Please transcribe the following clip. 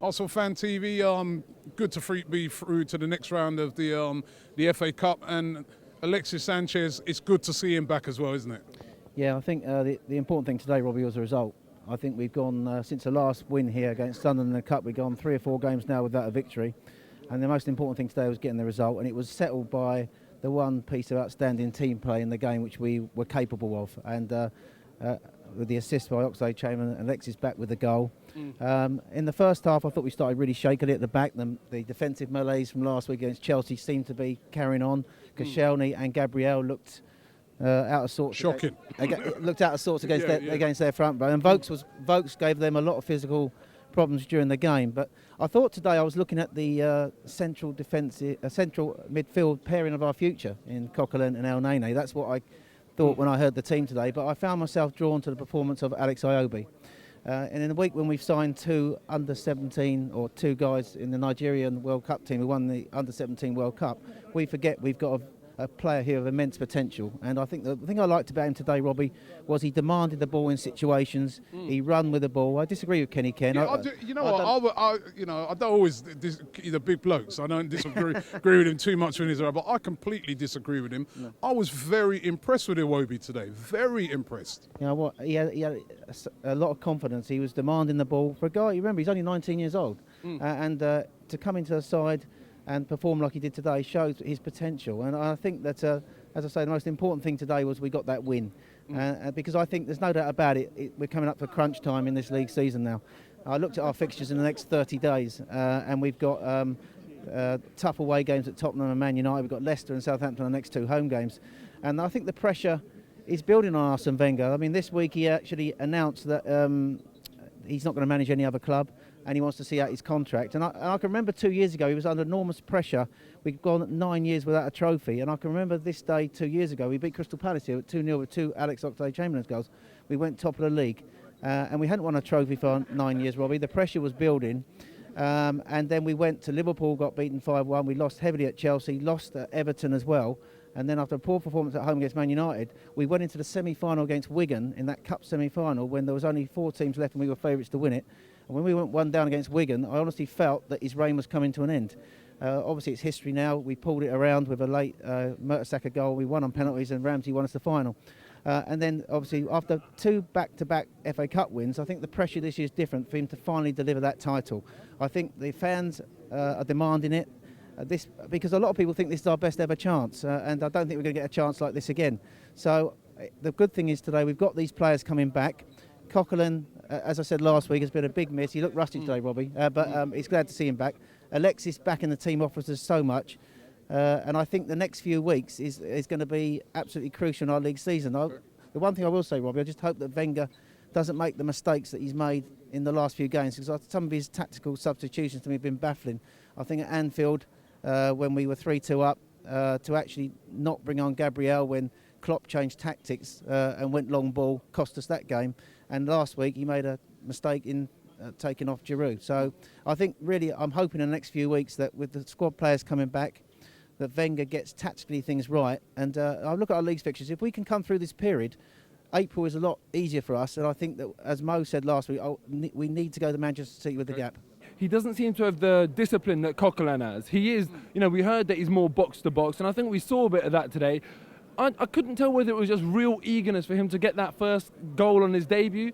Arsenal Fan TV, good to be through to the next round of the FA Cup, and Alexis Sanchez, it's good to see him back as well, isn't it? Yeah, I think the important thing today, Robbie, was the result. I think we've gone, since the last win here against Sunderland in the Cup, we've gone 3 or 4 games now without a victory. And the most important thing today was getting the result, and it was settled by the one piece of outstanding team play in the game which we were capable of. And with the assist by Oxlade-Chamberlain, and Alexis back with the goal. In the first half, I thought we started really shakily at the back. The defensive malaise from last week against Chelsea seemed to be carrying on. Koscielny and Gabriel looked out of sorts. Shocking. Looked out of sorts against their front row. And Vokes gave them a lot of physical problems during the game. But I thought today I was looking at the central midfield pairing of our future in Coquelin and El Nene. That's what I thought when I heard the team today, but I found myself drawn to the performance of Alex Iwobi. And in a week when we've signed 2 under-17 or 2 guys in the Nigerian World Cup team who won the under-17 World Cup, we forget we've got a player here of immense potential. And I think the thing I liked about him today, Robbie, was he demanded the ball in situations. He ran with the ball. I disagree with Kenny Ken. Yeah, I don't always the big blokes. I don't disagree with him too much when he's around, but I completely disagree with him. No. I was very impressed with Iwobi today. Very impressed. You know what? He had a lot of confidence. He was demanding the ball for a guy. You remember, he's only 19 years old, and to come into the side and perform like he did today shows his potential. And I think that, as I say, the most important thing today was we got that win. Because I think there's no doubt about it, we're coming up to crunch time in this league season now. I looked at our fixtures in the next 30 days, and we've got tough away games at Tottenham and Man United. We've got Leicester and Southampton on the next 2 home games. And I think the pressure is building on Arsene Wenger. I mean, this week he actually announced that he's not going to manage any other club, and he wants to see out his contract. And I can remember 2 years ago, he was under enormous pressure. We'd gone 9 years without a trophy. And I can remember this day 2 years ago, we beat Crystal Palace here at 2-0 with 2 Alex Oxlade-Chamberlain's goals. We went top of the league. And we hadn't won a trophy for 9 years, Robbie. The pressure was building. And then we went to Liverpool, got beaten 5-1. We lost heavily at Chelsea, lost at Everton as well. And then after a poor performance at home against Man United, we went into the semi-final against Wigan in that cup semi-final when there was only 4 teams left and we were favourites to win it. And when we went 1 down against Wigan, I honestly felt that his reign was coming to an end. Obviously, it's history now. We pulled it around with a late Mertesacker goal. We won on penalties and Ramsey won us the final. And then, obviously, after 2 back-to-back FA Cup wins, I think the pressure this year is different for him to finally deliver that title. I think the fans are demanding it. Because a lot of people think this is our best ever chance, and I don't think we're going to get a chance like this again. So the good thing is today we've got these players coming back. Coquelin, as I said last week, has been a big miss. He looked rusty today, Robbie, but he's glad to see him back. Alexis back in the team offers us so much, and I think the next few weeks is going to be absolutely crucial in our league season. The one thing I will say, Robbie, I just hope that Wenger doesn't make the mistakes that he's made in the last few games, because some of his tactical substitutions to me have been baffling. I think at Anfield, when we were 3-2 up, to actually not bring on Gabriel when Klopp changed tactics and went long ball, cost us that game. And last week he made a mistake in taking off Giroud. So I think really I'm hoping in the next few weeks that with the squad players coming back, that Wenger gets tactically things right. And I look at our league fixtures. If we can come through this period, April is a lot easier for us. And I think that, as Mo said last week, we need to go to Manchester City with the gap. He doesn't seem to have the discipline that Coquelin has. He is, we heard that he's more box to box, and I think we saw a bit of that today. I couldn't tell whether it was just real eagerness for him to get that first goal on his debut,